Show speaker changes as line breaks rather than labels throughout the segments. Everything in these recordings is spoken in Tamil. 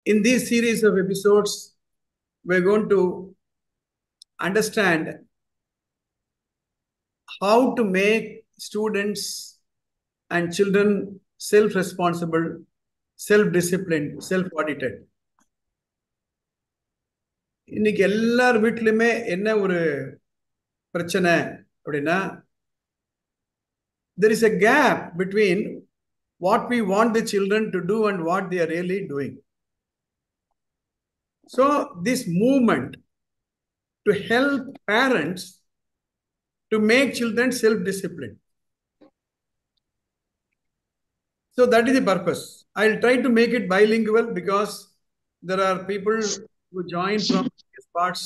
In this series of episodes, we're going to understand how to make students and children self-responsible, self-disciplined, self-audited. இன்னைக்கு எல்லார் வீட்லையுமே என்ன ஒரு பிரச்சனை அப்படின்னா, there is a gap between what we want the children to do and what they are really doing. So this movement to help parents to make children self-disciplined. So that is the purpose. I'll try to make it bilingual because there are people who join from various parts,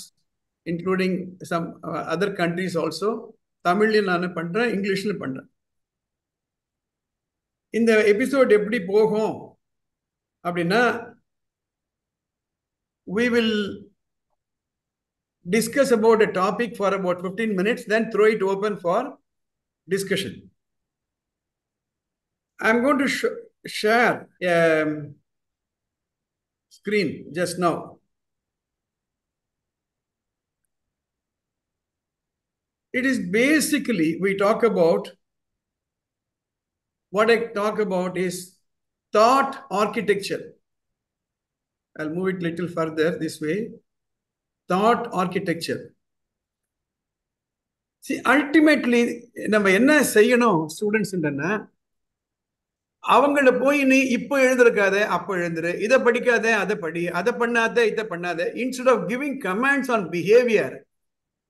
including some other countries also. Tamil நான் பண்றேன், இங்கிலீஷ்ல பண்றேன். இந்த எபிசோட் எப்படி போகும் அப்படின்னா, we will discuss about a topic for about 15 minutes, then throw it open for discussion. I'm going to share a screen just now. It is basically, we talk about, what I talk about is thought architecture. I'll move it a little further this way. Thought architecture. See, ultimately, நம்ம என்ன செய்யணும் ஸ்டூடெண்ட்ஸ், அவங்கள போய் நீ இப்போ எழுந்திருக்காத, அப்போ எழுந்துரு, இதை படிக்காத, அதை படி, அதை பண்ணாத, இதை பண்ணாத. Instead of giving commands on behavior,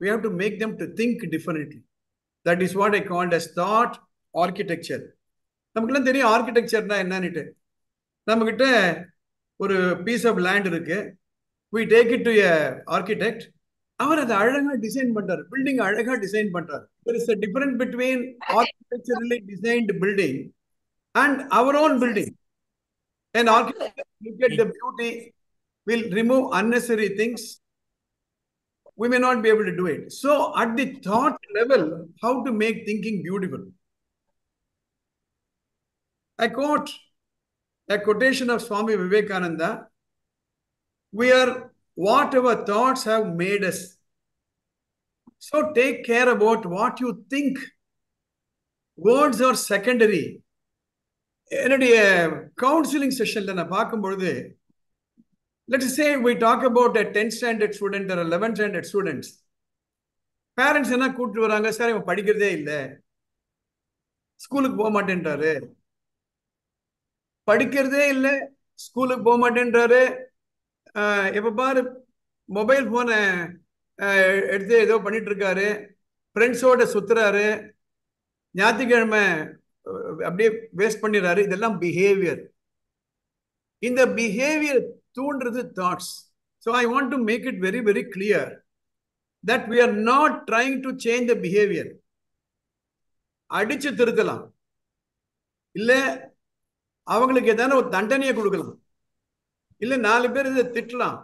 we have to make them to think differently. That is what I called as thought architecture. நமக்குலாம் தெரியும் ஆர்கிடெக்சர்னா என்னன்னுட்டு. நம்மகிட்ட ஒரு பீஸ் ஆஃப் லேண்ட் இருக்கு, we take it to a architect. அவர் அதை அழகா டிசைன் பண்றாரு, பில்டிங் அழகா டிசைன் பண்றாரு. There is a difference between architecturally designed building and our own building. An architect look at the beauty, will remove unnecessary things. We may not be able to do it. So at the thought level, how to make thinking beautiful. I quote a quotation of Swami Vivekananda. We are what our thoughts have made us. So take care about what you think. Words are secondary. என்னுடைய கவுன்சிலிங் செஷன்ல நான் பார்க்கும்பொழுது, let's say we talk about a 10th standard student or 11th standard students. Parents என்ன கூட்டிட்டு வராங்க, சார் இவன் படிக்கிறதே இல்லை, ஸ்கூலுக்கு போக மாட்டேன்றாரு, படிக்கிறதே இல்லை, ஸ்கூலுக்கு போக மாட்டேன்றாரு, எப்ப பாரு மொபைல் போனை எடுத்து ஏதோ பண்ணிட்டு இருக்காரு, ஃப்ரெண்ட்ஸோட சுத்துறாரு, ஞாயிற்றுக்கிழமை அப்படியே வேஸ்ட் பண்ணிடுறாரு. இதெல்லாம் பிஹேவியர். இந்த பிஹேவியர் தூண்டுறது thoughts. So I want to make it very very clear that we are not trying to change the behaviour. அடிச்சு திருத்தலாம், இல்ல அவங்களுக்கு ஏதாவது ஒரு தண்டனையை கொடுக்கலாம், இல்ல 4 பேர் இதை திட்டலாம்.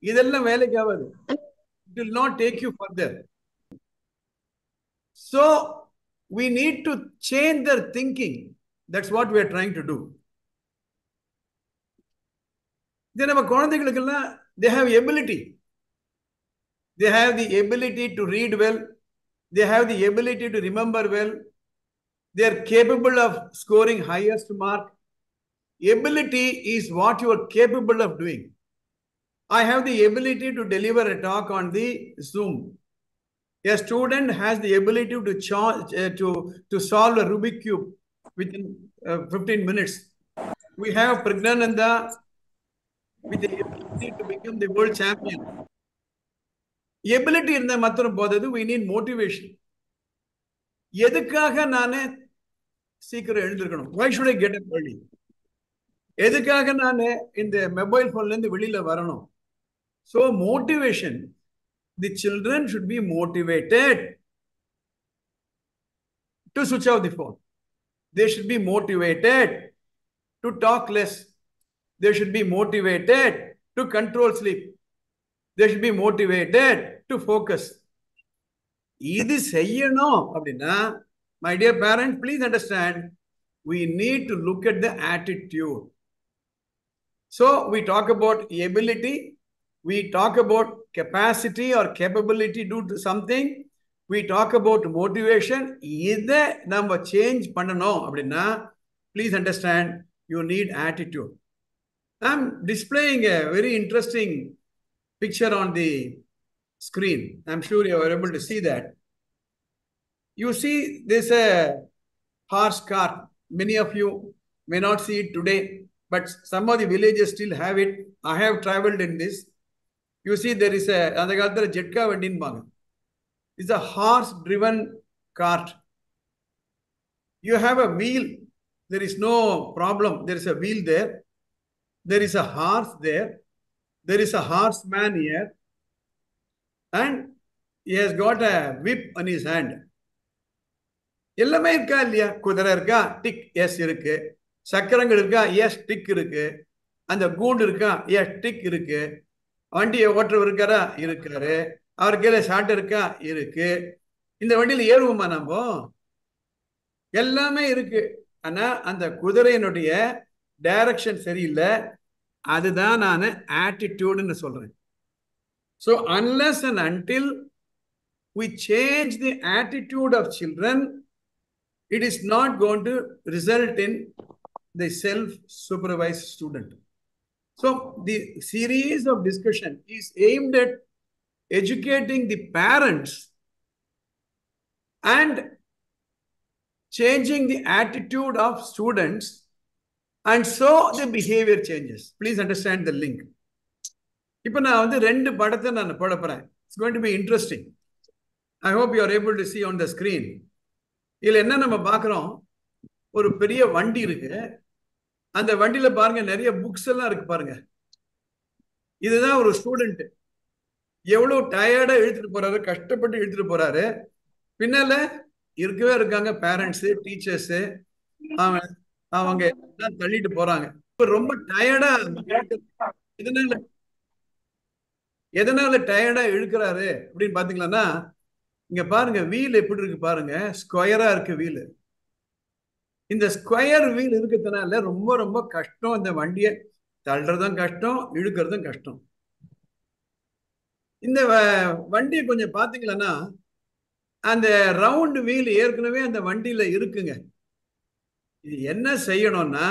இதெல்லாம் வேலைக்கு ஆகாது. It will not take you further. So we need to change their thinking. That's what we are trying to do. Then our குழந்தைகளுக்கெல்லாம் they have ability. They have the ability to read well. They have the ability to remember well. They are capable of scoring highest mark. Ability is what you are capable of doing. I have the ability to deliver a talk on the Zoom. A student has the ability to solve a Rubik cube within 15 minutes. We have Pragnananda with the ability to become the world champion. Ability இருந்தா மாத்திரம் போதாது, we need motivation. எதுக்காக நானே சீக்கிரம் எழுந்திருக்கணும்? Why should I get up early? எதுக்காக நானே இந்த மொபைல் போன்ல இருந்து வெளியில வரணும்? So motivation. The children should be motivated to switch off the phone. They should be motivated to talk less. They should be motivated to control sleep. They should be motivated to focus. இது செய்யணும் அப்படின்னா, my dear parents, please understand, we need to look at the attitude. So we talk about ability, we talk about capacity or capability to do something, we talk about motivation. இதை நம்ம சேஞ்ச் பண்ணணும் அப்படின்னா, please understand, you need attitude. I'm displaying a very interesting picture on the screen. I'm sure you are able to see that. You see, there's a horse cart. Many of you may not see it today, but some of the villages still have it. I have traveled in this. You see, there is a, அந்த காலத்துல ஜெட்கா வண்டின்பாங்க. It's a horse-driven cart. You have a wheel. There is no problem. There is a wheel there. There is a horse there. There is a horseman here. And he has got a whip on his hand. எல்லாமே இருக்கா இல்லையா? குதிரை இருக்கா, டிக், எஸ் இருக்கு. சக்கரங்கள் இருக்கா, எஸ், டிக் இருக்கு. அந்த கூண்டு இருக்கா, எஸ், டிக் இருக்கு. வண்டியை ஓட்டுறவர் இருக்காரா, இருக்காரு. அவர் கீழே ஷாட் இருக்கா, இருக்கு. இந்த வண்டியில ஏறுவோமா நம்ம? எல்லாமே இருக்கு. ஆனா அந்த குதிரையினுடைய டைரக்ஷன் சரியில்லை. அதுதான் நான் ஆட்டிடியூடுன்னு சொல்றேன். So unless and until we change the attitude of children, it is not going to result in the self-supervised student. So the series of discussion is aimed at educating the parents and changing the attitude of students, and so the behavior changes. Please understand the link. இப்போ நான் வந்து ரெண்டு படத்தை நான் போட போறேன். It's going to be interesting. I hope you are able to see on the screen. இதுல என்ன நம்ம பார்க்கிறோம், ஒரு பெரிய வண்டி இருக்கு. அந்த வண்டியில பாருங்க நிறைய புக்ஸ் எல்லாம் இருக்கு பாருங்க. இதுதான் ஒரு ஸ்டூடெண்ட் எவ்வளவு டயர்டா இழுத்துட்டு போறாரு, கஷ்டப்பட்டு இழுத்துட்டு போறாரு. பின்னால இருக்கவே இருக்காங்க பேரண்ட்ஸ், டீச்சர்ஸ், அவங்க தள்ளிட்டு போறாங்க. ரொம்ப டயர்டா எதனால டயர்டா இழுக்கிறாரு அப்படின்னு பாத்தீங்கன்னா, இங்க பாருங்க வீல் எப்படி இருக்கு பாருங்க, ஸ்கொயரா இருக்கு வீல். இந்த ஸ்கொயர் வீல் இருக்கிறதுனால ரொம்ப ரொம்ப கஷ்டம். இந்த வண்டியை தள்ளுறதும் கஷ்டம், இழுக்கிறதும் கஷ்டம். இந்த வண்டியை கொஞ்சம் பாத்தீங்கன்னா, அந்த ரவுண்ட் வீல் ஏற்கனவே அந்த வண்டியில இருக்குங்க. இது என்ன செய்யணும்னா,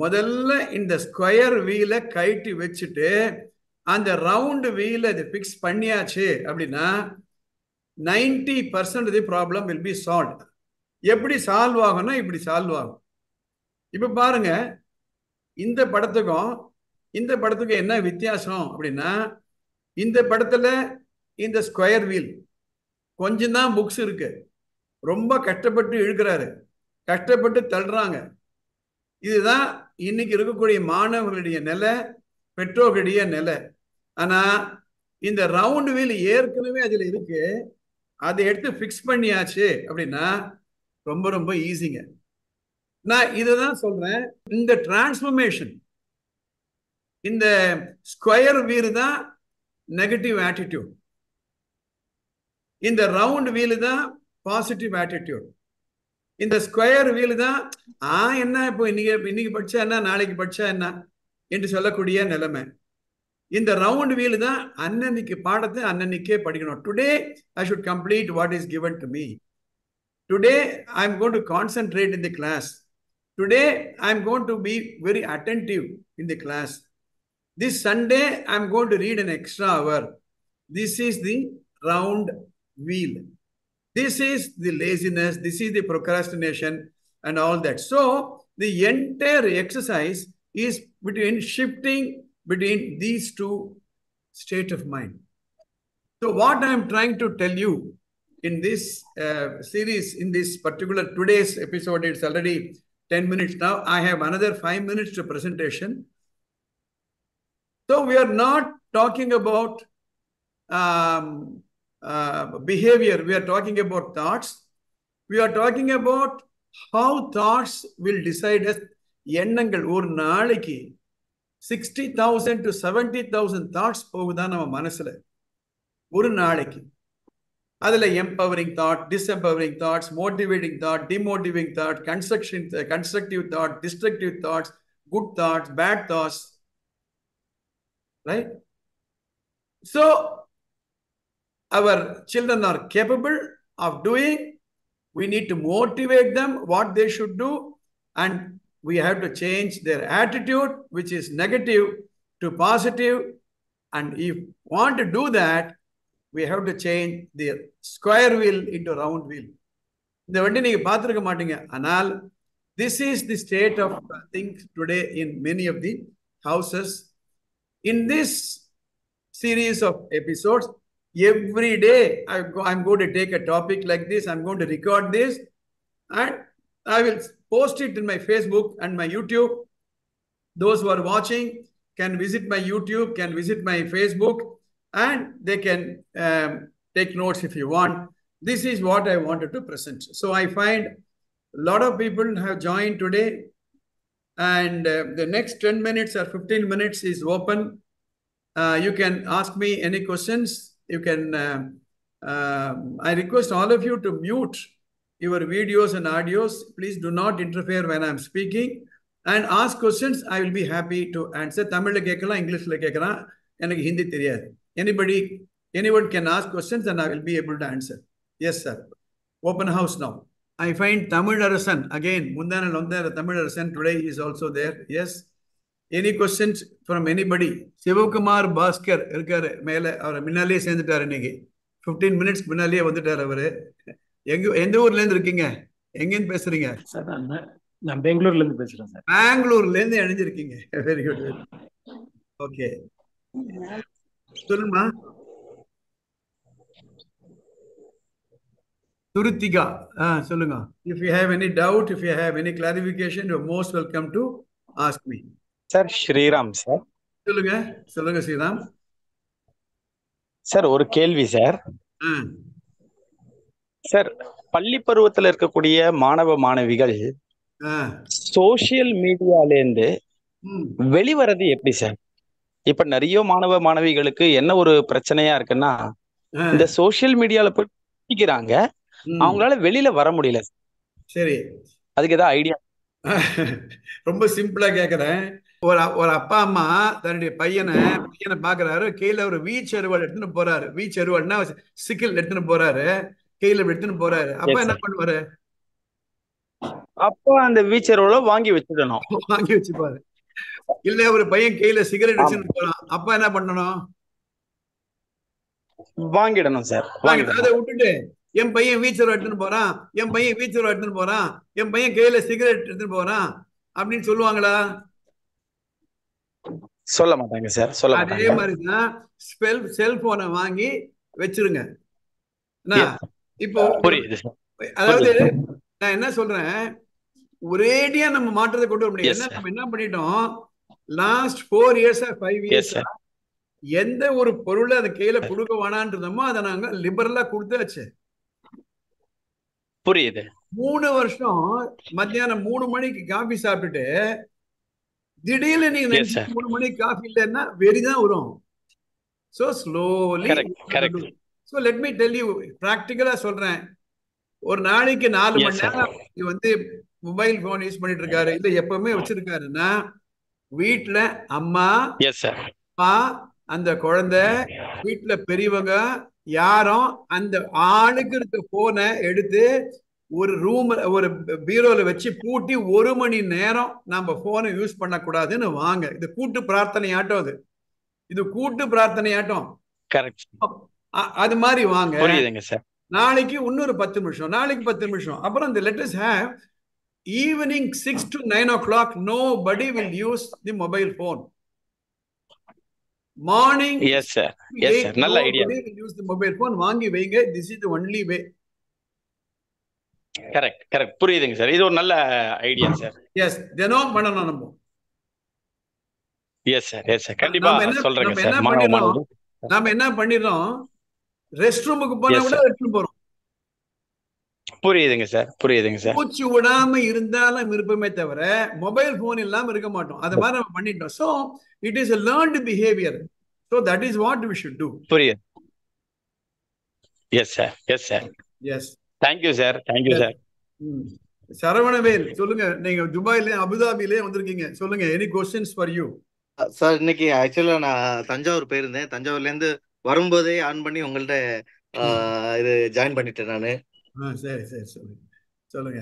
முதல்ல இந்த ஸ்கொயர் வீலை கழட்டி வச்சுட்டு அந்த ரவுண்ட் வீலை இது பிக்ஸ் பண்ணியாச்சு அப்படின்னா 90% the problem will be solve. எப்படி சால்வ் ஆகும்னா இப்படி சால்வ் ஆகும். இப்ப பாருங்க, இந்த படத்துக்கும் இந்த படத்துக்கும் என்ன வித்தியாசம் அப்படின்னா, இந்த படத்துல இந்த ஸ்கொயர் வீல் கொஞ்சம் தான் புக்ஸ் இருக்கு, ரொம்ப கஷ்டப்பட்டு இழுக்கிறாரு, கஷ்டப்பட்டு தள்ளுறாங்க. இதுதான் இன்னைக்கு இருக்கக்கூடிய மாணவர்களுடைய நிலை, பெற்றோர்களுடைய நிலை. ஆனா இந்த ரவுண்ட் வீல் ஏற்கனவே அதுல இருக்கு, அதை எடுத்து பிக்ஸ் பண்ணியாச்சு அப்படின்னா ரொம்ப ரொம்ப ஈஸிங்க. நான் இதுதான் சொல்றேன், இந்த டிரான்ஸ்ஃபர்மேஷன், இந்த ஸ்கொயர் வீல் தான் நெகட்டிவ் ஆட்டிடியூட், இந்த ரவுண்ட் வீல் தான் பாசிட்டிவ் ஆட்டிடியூட். இந்த ஸ்கொயர் வீல் தான் என்ன இப்போ இன்னைக்கு படிச்சா என்ன, நாளைக்கு படிச்சா என்ன என்று சொல்லக்கூடிய நிலைமை. இந்த ரவுண்ட் வீல் தான் அன்னன்னைக்கு பாடத்தை அன்னன்னைக்கே படிக்கணும். Today I should complete what is given to me. Today I am going to concentrate in the class. Today I am going to be very attentive in the class. This Sunday I am going to read an extra hour. This is the round wheel. This is the laziness, this is the procrastination and all that. So the entire exercise is between shifting between these two state of mind. So what I am trying to tell you in this series, in this particular today's episode, it's already 10 minutes now. I have another 5 minutes to presentation. So we are not talking about behavior. We are talking about thoughts. We are talking about how thoughts will decide us. எண்ணங்கள் ஒரு நாளைக்கு 60,000 to 70,000 தாட்ஸ் போகுதான் நம்ம மனசுல ஒரு நாளைக்கு. அதுல empowering thought, disempowering thoughts, motivating thought, demotivating thought, constructive thought, destructive thoughts, good thoughts, bad thoughts, right? So our children are capable of doing. We need to motivate them what they should do, and we have to change their attitude, which is negative, to positive. And if we want to do that, we have to change the square wheel into round wheel. இந்த வண்டி நீங்க பார்த்துருக்க மாட்டீங்க. ஆனால் this is the state of things today in many of the houses. In this series of episodes, every day I'm going to take a topic like this. I'm going to record this and I will post it in my Facebook and my YouTube. Those who are watching can visit my YouTube, can visit my Facebook, and they can take notes if you want. This is what I wanted to present. So I find a lot of people have joined today, and the next 10 minutes or 15 minutes is open. You can ask me any questions. You can, I request all of you to mute your videos and audios. Please do not interfere when I'm speaking. And ask questions. I will be happy to answer. Tamil கேட்கலாம், இங்கிலீஷ்ல கேட்கலாம், எனக்கு ஹிந்தி தெரியாது. Anyone can ask questions and I will be able to answer. Yes, sir. Open house now. I find Tamil Arasan again. Mundanal Ondara Tamil Arasan today is also there. Yes. Any questions from anybody? Sivakumar Bhaskar இருக்காரு மேல. அவர் முன்னாலே சேர்ந்துட்டாரு. இன்னைக்கு 15 minutes முன்னாலே வந்துட்டாரு அவரு. எந்த ஊர்ல இருந்து இருக்கீங்க? எங்கேருந்து பேசுறீங்க?
நான் பெங்களூர்ல இருந்து பேசுறேன் சார்.
பெங்களூர்ல இருந்து இணைஞ்சிருக்கீங்க. Very good. ஓகே, சொல்லுமா. Turutika, சொல்லுங்க. If you have any doubt, if you have any clarification, you're most welcome to ask me.
Sir Sriram sir.
சொல்லுங்க ஸ்ரீராம்.
சார் ஒரு கேள்வி சார். சார், பள்ளி பருவத்தில் இருக்கக்கூடிய மாணவ மாணவிகள் சோசியல் மீடியால இருந்து வெளிவரது எப்படி சார்? இப்ப நிறைய மாணவ மாணவிகளுக்கு என்ன ஒரு பிரச்சனையா இருக்குன்னா, இந்த சோசியல் மீடியால போய் படிக்கிறாங்க, அவங்களால வெளியில வர முடியல.
சரி,
அதுக்கு ஏதாவது ஐடியா?
ரொம்ப சிம்பிளா கேக்குறேன். ஒரு அப்பா அம்மா தன்னுடைய பையனை பாக்குறாரு, கையில ஒரு வீச் அறுவாள் எடுத்துன்னு போறாரு. வீச் அறுவாள்னா சிக்கல் எடுத்துன்னு போறாரு, கையில எடுத்துன்னு போறாரு. அப்பா என்ன பண்ணுவாரு?
அப்பா அந்த வீச் அறுவாளை வாங்கி வச்சுடணும்.
வாங்கி வச்சுப்பாரு. இல்ல ஒரு பையன் கையில சிகரெட் வச்சுன்னு போறான், அப்பா என்ன பண்ணணும்?
வாங்கிடணும் சார்.
அதை விட்டுட்டு என் பையன் வீச்சர் எடுத்துன்னு போறான், என் பையன் வீச்சர் எடுத்துன்னு போறான், என் பையன் கையில சிகரெட் எடுத்துன்னு போறான் அப்படின்னு சொல்லுவாங்களா?
சொல்ல மாட்டாங்க சார். சொல்ல மாட்டாங்க.
அதே மாதிரிதான் செல்போனை வாங்கி வச்சிருங்க. இப்போ அதாவது நான் என்ன சொல்றேன், ஒரேடியா நம்ம மாற்றத்தை கொண்டு வர முடியும். நம்ம என்ன பண்ணிட்டோம், லாஸ்ட் 4 years 5 years எந்த ஒரு பொருளை அதை கையில கொடுக்க வேணான்றதமோ அதை நாங்க லிபரலா கொடுத்தாச்சு.
புரியுது.
3 வருஷம் மத்தியானம் 3 மணிக்கு காபி சாப்பிட்டுட்டு திடீர்னு நீங்க 3 மணிக்கு காஃபி இல்லைன்னா வெறிதான் வரும். So slowly. So let me tell you, practically சொல்றேன். ஒரு நாளைக்கு 4 மணி நேரம் வந்து மொபைல் போன் யூஸ் பண்ணிட்டு இருக்காரு, இல்ல எப்பவுமே வச்சிருக்காருன்னா, வீட்டுல அம்மா அப்பா அந்த குழந்தை வீட்டுல பெரியவங்க யாரும் அந்த ஆளுக்கு இருக்க போனை எடுத்து ஒரு ரூம் ஒரு பீரோல வச்சு பூட்டி 1 மணி நேரம் நம்ம போனை யூஸ் பண்ணக்கூடாதுன்னு வாங்க. இது கூட்டு பிரார்த்தனையாட்டம். இது கூட்டு பிரார்த்தனையாட்டம். அது மாதிரி வாங்க. நாளைக்கு இன்னொரு 10 நிமிஷம், நாளைக்கு 10 நிமிஷம். அப்புறம் இந்த let us have evening 6 to 9 o'clock nobody will use the mobile phone. Morning
நல்ல idea.
will use the mobile phone. வாங்கி வைங்க. This is the only way.
Correct புரியுதுங்க சார். இது ஒரு நல்ல ஐடியா சார்.
எஸ், தினம் பண்ணணும் நம்ம.
எஸ் சார் கண்டிப்பா சொல்றேங்க சார்.
நாம என்ன பண்ணிரோம், ரெஸ்ட் ரூமுக்கு போனா கூட எடுத்துட்டு போறோம்.
புரியுதுங்க சார்.
மூச்சு விடாம இருந்தாலும் இருப்பமே தவிர மொபைல் போன் இல்லாம இருக்க மாட்டோம். அது மாதிரி நம்ம பண்ணிட்டோம். So it is a learned behavior. So that is what we should do.
புரியுது. Yes sir.
Yes,
thank you sir.
Saravanavel சொல்லுங்க. நீங்க துபாயில அபுதாபிலே வந்திருக்கீங்க. சொல்லுங்க, any questions for you?
Sir இன்னைக்கு ஆக்சுவலா நான் தஞ்சாவூர் போயிருந்தேன். தஞ்சாவூர்ல இருந்து வரும்போதே ஆன் பண்ணி உங்கள்ட்ட இது ஜாயின் பண்ணிட்டேன் நானு.
சரி சரி சொல்லுங்க சொல்லுங்க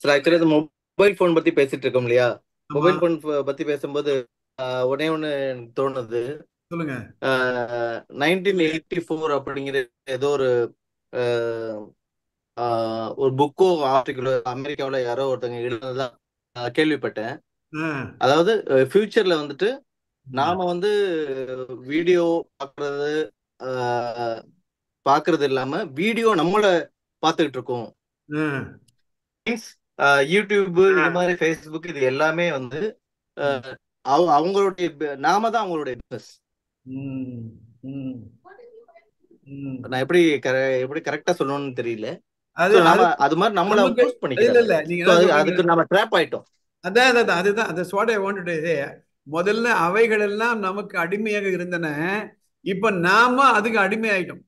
சார் ஆக்சுவலா இது மொபைல் போன் பத்தி பேசிட்டு இருக்கோம் இல்லையா?
ஆமா
மொபைல் போன் பத்தி பேசும்போது ஒன்னே ஒண்ணு தோணுது.
சொல்லுங்க
1984 அப்படிங்கிற ஏதோ ஒரு புக்கோ ஆர்டிகளோ அமெரிக்காவுல யாரோ ஒருத்தங்க எழுதுனதா கேள்விப்பட்டேன். அதாவது ஃபியூச்சர்ல வந்துட்டு நாம வந்து வீடியோ பாக்குறது இல்லாம வீடியோ நம்மள பாத்துக்கிட்டு இருக்கோம். யூடியூப் இது மாதிரி ஃபேஸ்புக் இது எல்லாமே வந்து அவங்களுடைய நாம தான் அவங்களுடைய பிசினஸ். நான் எப்படி கரெக்டா சொல்லணும்னு தெரியல. அது மாதிரி நம்மள யூஸ் பண்ணிக்கிறோம். அதுக்கு நம்ம ட்ராப் ஆயிட்டோம்.
அதுதான் முதல்ல அவைகள் எல்லாம் நமக்கு அடிமையாக இருந்தன. இப்ப நாம அதுக்கு அடிமை ஆயிட்டோம்.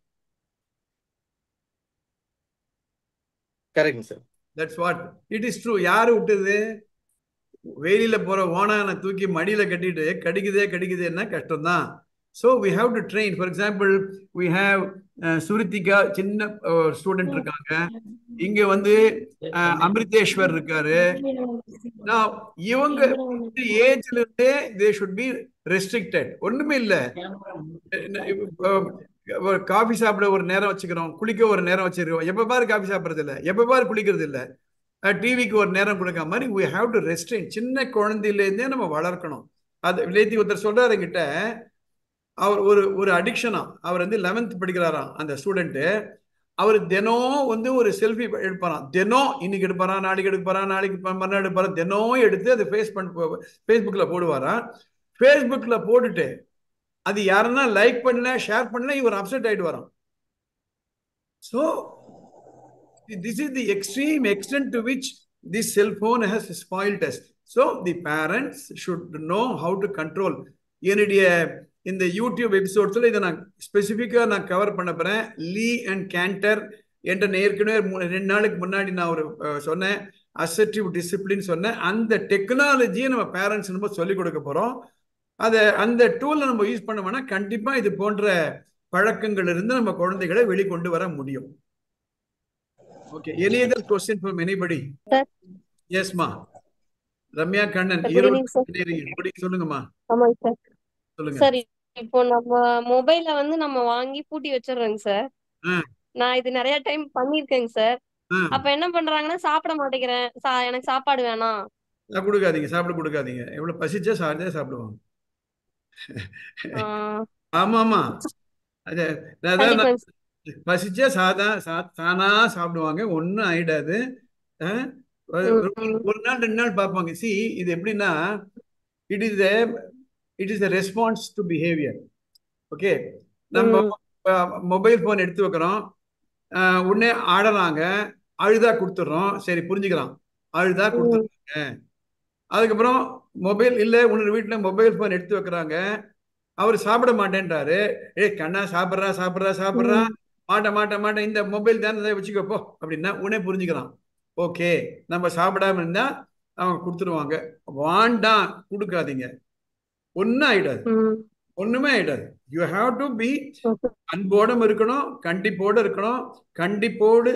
Correct sir.
That's what it is true. யாரு விட்டது? வெயில போற ஓனான தூக்கி மடியில கட்டிட்டு கடிக்குதேன்னா கஷ்டம்தான். So we have to train. For example, we have Suritika, சின்ன ஸ்டூடெண்ட் இருக்காங்க. இங்க வந்து அமிர்தேஸ்வர் இருக்காரு. இவங்க ஏஜ்ல இருந்தே they should be restricted. ஒண்ணுமே இல்ல. காஃபி சாப்பிட ஒரு நேரம் வச்சுக்கிறோம், குளிக்க ஒரு நேரம் வச்சிருக்கோம். எப்ப பாரு காஃபி சாப்பிடறது இல்ல, எப்ப பாரு குளிக்கிறது இல்ல, டிவிக்கு ஒரு நேரம் கொடுக்க மாதிரி we have to restrain. சின்ன குழந்தையில இருந்தே நம்ம வளர்க்கணும். அது நேத்தி ஒருத்தர் சொல்றாரு என்கிட்ட, அவர் ஒரு அடிக்ஷனா. அவர் வந்து 11th படிக்கிறாராம் அந்த ஸ்டூடெண்ட். அவர் தினம் வந்து ஒரு செல்ஃபி எடுப்பாராம். தினம் இன்னைக்கு எடுப்பாராம், நாளைக்கு எடுப்பாராம், நாளைக்கு மறுநாள் எடுப்பாராம். தினம் எடுத்து அதை ஃபேஸ்புக்ல போடுவாராம். ஃபேஸ்புக்ல போட்டுட்டு அது யாருன்னா லைக் பண்ணல, ஷேர் பண்ணல, இவர் அப்செட் ஆயிட்டு வரோம். So this is the extreme extent to which this cell phone has spoiled us. So the parents should know how to control. என்னுடைய இந்த யூடியூப் எபிசோட்ஸ்ல இதை நான் ஸ்பெசிஃபிக்கா நான் கவர் பண்ண போறேன். லீ அண்ட் கேண்டர் என்ற ஏற்கனவே 2 நாளுக்கு முன்னாடி நான் ஒரு சொன்னேன், அசர்ட்டிவ் டிசிப்ளின் சொன்னேன். அந்த டெக்னாலஜியை நம்ம பேரண்ட்ஸ் நம்ம சொல்லிக் கொடுக்க போறோம். அந்த டூலை நம்ம யூஸ் பண்ணோம்னா கண்டிப்பா இது போன்ற பழக்கங்கள் இருந்து நம்ம குழந்தைகளை வெளிக்கொண்டு வர முடியும். Okay. Any other question from anybody?
Sir.
Yes, ma. Ramya Kannan. சொல்லுங்கம்மா.
ஆமாங்க சார்.
சொல்லுங்க.
சார் இப்போ நம்ம மொபைல வந்து நம்ம வாங்கி பூட்டி வச்சிடுறோங்க சார். நான் இது நிறைய டைம் பண்ணிருக்கேங்க சார். அப்ப என்ன பண்றாங்கன்னா சாப்பிட மாட்டேங்கிறேன், எனக்கு சாப்பாடு வேணாம்.
கொடுக்காதீங்க, சாப்பிட கொடுக்காதீங்க. எவ்வளவு பசிச்சா சாப்பிடுவாங்க. ஆமாமா. பசிச்சா தானா சாப்பிடுவாங்க, ஒன்னும் ஆயிடாது. ஒரு நாள் 2 நாள் பார்ப்பாங்க. சி இது எப்படின்னா it is a response to behavior. Okay, நம்ம மொபைல் போன் எடுத்து வைக்கிறோம், உடனே ஆடுறாங்க, அழுதா கொடுத்துடுறோம். சரி புரிஞ்சுக்கிறான், அழுதா கொடுத்துருக்காங்க. அதுக்கப்புறம் மொபைல் இல்லை, உன்னோட வீட்டுல மொபைல் போன் எடுத்து வைக்கிறாங்க, அவர் சாப்பிட மாட்டேன்றாரு. கண்ணா சாப்பிட்றா மாட்டேன், இந்த மொபைல் தானே வச்சுக்கப்போ அப்படின்னா உடனே புரிஞ்சுக்கிறான். ஓகே, நம்ம சாப்பிடாம இருந்தா அவங்க கொடுத்துருவாங்க. வாண்டாம், கொடுக்காதீங்க, ஒன்னும் ஆயிடாது, ஒண்ணுமே ஆயிடாது. யூ ஹாவ் டு பி அன்போடும் இருக்கணும், கண்டிப்போடு இருக்கணும். கண்டிப்போடு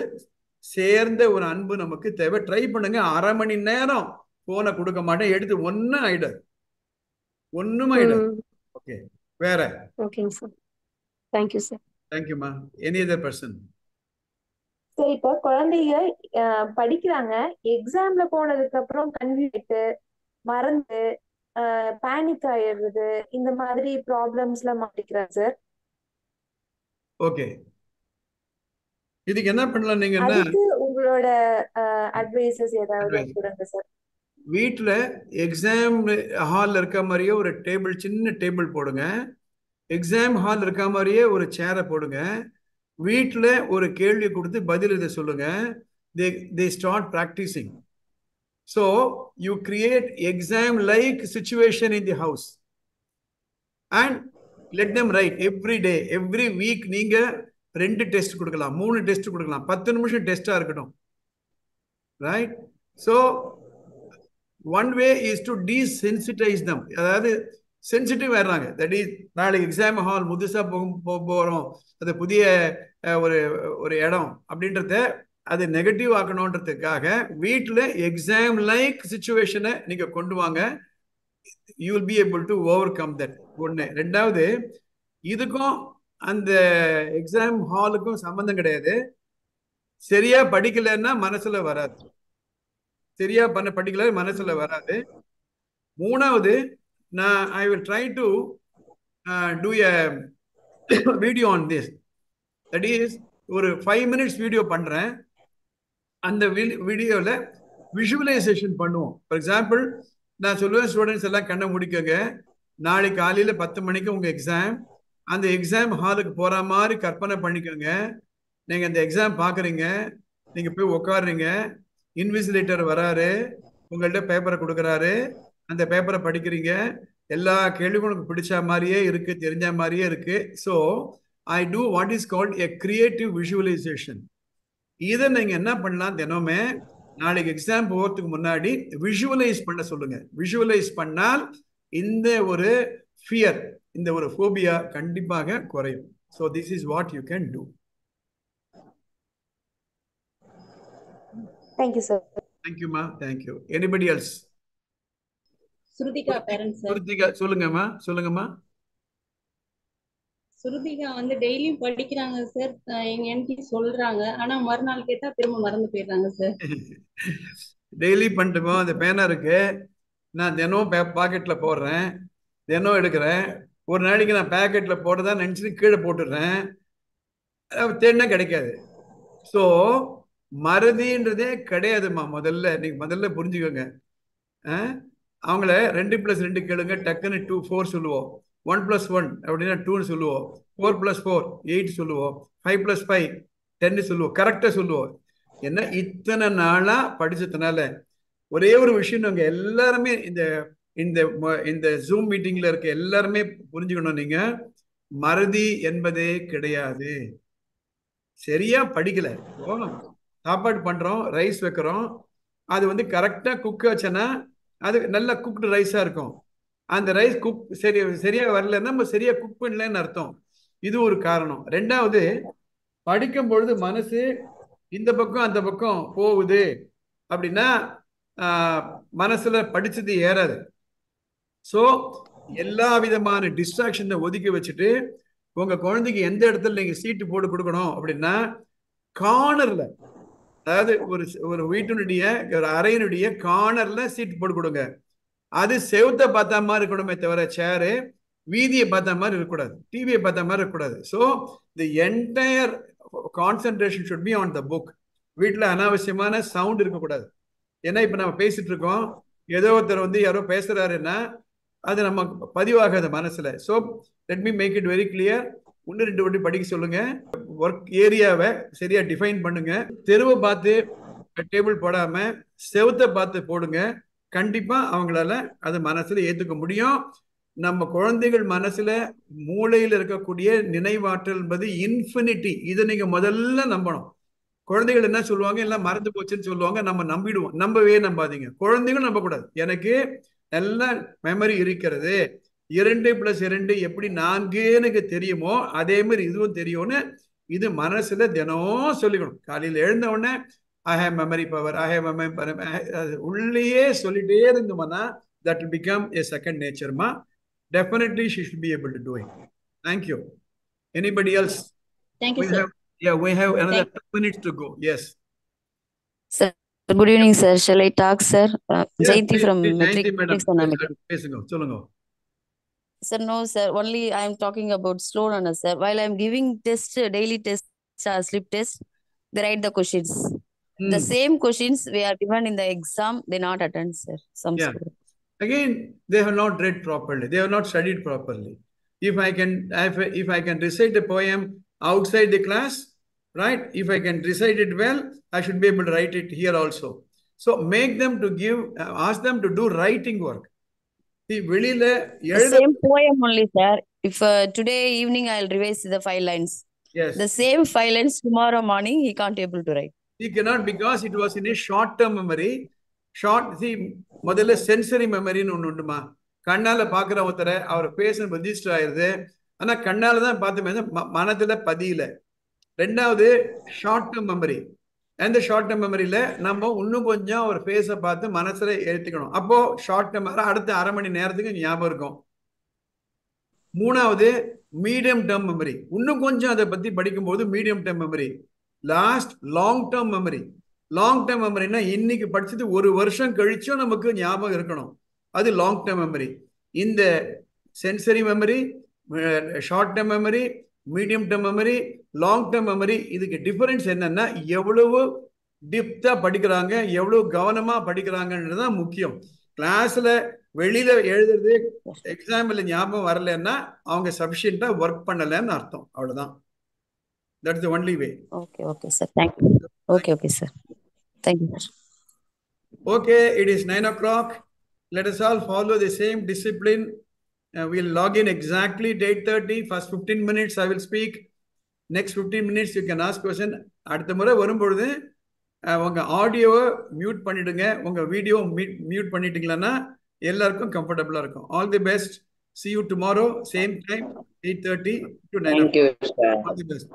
சேர்ந்த ஒரு அன்பு நமக்கு தேவை. ட்ரை பண்ணுங்க. 1/2 மணி நேரம் போனை கொடுக்க மாட்டேன், எடுத்து ஒன்னும் ஆயிடாது, ஒண்ணுமே ஆயிடாது. ஓகே, வேற?
ஓகேங்க sir. Thank you sir.
Thank you ma. Any other person?
சரி, இப்ப குழந்தைங்க படிக்கிறாங்க, எக்ஸாம்ல போனதுக்கு அப்புறம் கன்ஃபியூஸ், மறந்து பேனிக் ஆயிடுறது, இந்த மாதிரி ப்ராப்ளம்ஸ்ல மாட்டிக்கிறாங்க சார்.
ஓகே, இதுக்கு என்ன பண்ணலாம் நீங்க?
அதுக்கு உங்களோட அட்வைசஸ் ஏதாவது கொடுங்க சார்.
வீட்டுல எக்ஸாம் ஹால்ல இருக்க மாதிரியே ஒரு டேபிள், சின்ன டேபிள் போடுங்க. எக்ஸாம் ஹால் இருக்க மாதிரியே ஒரு சேரை போடுங்க. வீட்டுல ஒரு கேள்வி கொடுத்து பதில் இதை சொல்லுங்க. they start practicing. So you create exam like situation in the house and let them write every day, every week. நீங்க 2 டெஸ்ட் கொடுக்கலாம், 3 டெஸ்ட் கொடுக்கலாம், 10 நிமிஷம் டெஸ்டா இருக்கட்டும். Right? So one way is to desensitize them. அதாவது சென்சிட்டிவ் ஆயிடுறாங்க. தட் இஸ் நாளைக்கு எக்ஸாம் ஹால் புதுசாக போகிறோம், அது புதிய ஒரு ஒரு இடம் அப்படின்றத அது நெகட்டிவ் ஆக்கணுன்றதுக்காக வீட்டில் எக்ஸாம் லைக் சுச்சுவேஷனை நீங்கள் கொண்டு வாங்க. You will be able to over come that. ஒன்று. ரெண்டாவது, இதுக்கும் அந்த எக்ஸாம் ஹாலுக்கும் சம்மந்தம் கிடையாது. சரியா படிக்கலைன்னா மனசுல வராது. சரியா படிக்கல மனசுல வராது. மூணாவது, நான் I will try to do a video on this. That is ஒரு 5 minutes வீடியோ பண்றேன். அந்த வீடியோவில் விஷுவலைசேஷன் பண்ணுவோம். ஃபார் எக்ஸாம்பிள், நான் சொல்லுவேன், ஸ்டூடெண்ட்ஸ் எல்லாம் கண்ணை முடிக்கங்க, நாளைக்கு காலையில் 10 மணிக்கு உங்கள் எக்ஸாம். அந்த எக்ஸாம் ஹாலுக்கு போகிற மாதிரி கற்பனை பண்ணிக்கோங்க. நீங்கள் அந்த எக்ஸாம் பார்க்குறீங்க, நீங்கள் போய் உட்காடுறீங்க, இன்விசிலேட்டர் வராரு, உங்கள்கிட்ட பேப்பரை கொடுக்குறாரு, அந்த பேப்பரை படிக்கிறீங்க, எல்லா கேள்வியும் உங்களுக்கு பிடிச்ச மாதிரியே இருக்கு, தெரிஞ்ச மாதிரியே இருக்கு. So I do what is called a creative visualization. இதை நீங்கள் என்ன பண்ணலாம், தினமே நாளைக்கு எக்ஸாம் போகிறதுக்கு முன்னாடி விஷுவலைஸ் பண்ண சொல்லுங்க. விஷுவலைஸ் பண்ணால் இந்த ஒரு ஃபியர், இந்த ஒரு ஃபோபியா கண்டிப்பாக குறையும். So this is what you can do.
Thank you, sir.
Thank you, ma. Thank you. Anybody else?
Shrutika parents sir.
Shrutika சொல்லுங்கம்மா. சொல்லுங்கம்மா.
சுருதிகா வந்து டெய்லியும் படிக்கிறாங்க சார், எங்க என்டி சொல்றாங்க, ஆனா மறுநாள் கேட்டா திரும்ப மறந்து போயிடுறாங்க சார்.
டெய்லி பண்ணிட்டுமோ, அந்த பேனா இருக்கு, நான் தினம் பாக்கெட்ல போடுறேன், தினம் எடுக்கிறேன். ஒரு நாளைக்கு நான் பேக்கெட்ல போட்டதான் நினைச்சிட்டு கீழே போட்டுடுறேன், தேடினா கிடைக்காது. ஸோ மறதின்றதே கிடையாதுமா. நீங்க புரிஞ்சுக்கோங்க. அவங்கள 2+2 கேளுங்க, டக்குன்னு 4 சொல்லுவோம். 1+1 அப்படின்னா 2 சொல்லுவோம். 4+4 8 சொல்லுவோம். 5+5 10 சொல்லுவோம். கரெக்டா சொல்லுவோம். என்ன இத்தனை நாளா படிச்சதுனால ஒரே ஒரு விஷயம், நாங்க எல்லாருமே இந்த ஜூம் மீட்டிங்ல இருக்க எல்லாருமே புரிஞ்சுக்கணும். நீங்க மறதி என்பதே கிடையாது. சரியா படிக்கல, சாப்பாடு பண்றோம், ரைஸ் வைக்கிறோம், அது வந்து கரெக்டா குக் வச்சனா அது நல்ல குக்டு ரைஸா இருக்கும். அந்த ரைஸ் சரியா வரலன்னா நம்ம சரியா குக் பண்ணலன்னு அர்த்தம். இது ஒரு காரணம். ரெண்டாவது, படிக்கும் பொழுது மனசு இந்த பக்கம் அந்த பக்கம் போகுது அப்படின்னா மனசுல படிச்சது ஏறாது. ஸோ எல்லா விதமான டிஸ்ட்ராக்ஷனை ஒதுக்கி வச்சுட்டு உங்க குழந்தைக்கு எந்த இடத்துல நீங்க சீட்டு போட்டு கொடுக்கணும் அப்படின்னா, கார்னர்ல, அதாவது ஒரு வீட்டினுடைய ஒரு அறையினுடைய கார்னர்ல சீட் போட்டு கொடுங்க. அது செவுத்த பார்த்த மாதிரி இருக்கணுமே தவிர சேரு வீதியை பார்த்த மாதிரி இருக்கக்கூடாது, டிவியை பார்த்த மாதிரி இருக்கக்கூடாது. So the entire concentration should be on the book. வீட்டில் அனாவசியமான சவுண்ட் இருக்கக்கூடாது. ஏன்னா இப்போ நம்ம பேசிட்டு இருக்கோம், ஏதோ ஒருத்தர் வந்து யாரோ பேசுறாருன்னா அது நம்ம பதிவாகாது மனசுல. So let me make it very clear. 1-2 வாட்டி படிக்க சொல்லுங்க. ஒர்க் ஏரியாவை சரியா டிஃபைன் பண்ணுங்க. தெருவை பார்த்து டேபிள் போடாம செவுத்தை பார்த்து போடுங்க. கண்டிப்பா அவங்களால அது மனசுல ஏத்துக்க முடியும். நம்ம குழந்தைகள் மனசுல மூளையில் இருக்கக்கூடிய நினைவாற்றல் என்பது இன்ஃபினிட்டி. இதை நீங்க முதல்ல நம்பணும். குழந்தைகள் என்ன சொல்லுவாங்க, எல்லாம் மறந்து போச்சுன்னு சொல்லுவாங்க, நம்ம நம்பிடுவோம். நம்பவே நம்பாதீங்க. குழந்தைகள் நம்பக்கூடாது. எனக்கு நல்ல மெமரி இருக்கிறது, 2+2 எப்படி 4 எனக்கு தெரியுமோ அதே மாதிரி இதுவும் தெரியும்னு இது மனசுல தினம் சொல்லிக்கணும். காலையில் எழுந்த உடனே I have memory power, I have memory power, உள்ளேயே சொல்லிட்டே இருந்தோம்னா that will become a second nature. Ma, definitely she should be able to do it. Thank you. Anybody else?
Thank you, sir.
We have another 2 minutes to go. Yes.
Sir, good evening, sir. Shall I talk, sir? Jayanti from Metric.
Solungo.
Sir, no, sir. Only I am talking about slow learners, sir. While I am giving test, daily test, sleep test, they write the questions. The same questions we are given in the exam, they not attend, sir. Some school.
Again, they have not read properly. They have not studied properly. If I can recite a poem outside the class, right? If I can recite it well, I should be able to write it here also. So make them to ask them to do writing work. See,
the same poem only, sir. If today evening I'll revise the 5 lines.
Yes.
The same 5 lines tomorrow morning he can't able to write.
He cannot because it was in a short-term memory. முதல்ல சென்சரி மெமரின்னு ஒன்று உண்டுமா. கண்ணால பாக்குற ஒருத்தரை அவர் பேச ரெஜிஸ்டர் ஆயிருது, ஆனா கண்ணால தான் பார்த்து மனதுல பதியல. ரெண்டாவது ஷார்ட் டேர்ம் மெமரி. அந்த ஷார்ட் டேர்ம் மெமரியில நம்ம இன்னும் கொஞ்சம் ஒரு ஃபேஸை பார்த்து மனசுல ஏற்றிக்கணும். அப்போ ஷார்ட் டேர்ம் அடுத்த அரை மணி நேரத்துக்கு ஞாபகம் இருக்கும். மூணாவது மீடியம் டேர்ம் மெமரி. இன்னும் கொஞ்சம் அதை பத்தி படிக்கும்போது medium term memory. Last long term memory. Long term மெமரினா இன்னைக்கு படிச்சது ஒரு வருஷம் கழிச்சும் நமக்கு ஞாபகம் இருக்கணும், அது லாங் டேர்ம் மெமரி. இந்த sensory memory, short term memory, medium term memory, long term memory, இதுக்கு டிஃபரன்ஸ் என்னன்னா எவ்வளவு டிப்தா படிக்கிறாங்க, எவ்வளவு கவனமா படிக்கிறாங்கன்றதுதான் முக்கியம். கிளாஸ்ல வெளியில எழுதுறது எக்ஸாம்ல ஞாபகம் வரலன்னா அவங்க சஃபிஷியண்டா ஒர்க் பண்ணலன்னு அர்த்தம். அவ்வளவுதான். That's the only way.
Okay, sir. Thank you. Okay, sir. Thank you, sir.
Okay, it is 9 o'clock. Let us all follow the same discipline. We'll log in exactly at 8:30. First 15 minutes I will speak. Next 15 minutes you can ask question. அடுத்த முறை வரும்பொழுது உங்க ஆடியோவை மியூட் பண்ணிடுங்க, உங்க வீடியோ மியூட் பண்ணிட்டீங்களா எல்லாருக்கும் கம்ஃபர்டபுளா இருக்கும். All the best. See you tomorrow, same time, 8:30 to 9 o'clock.
Thank you, sir.
All the best.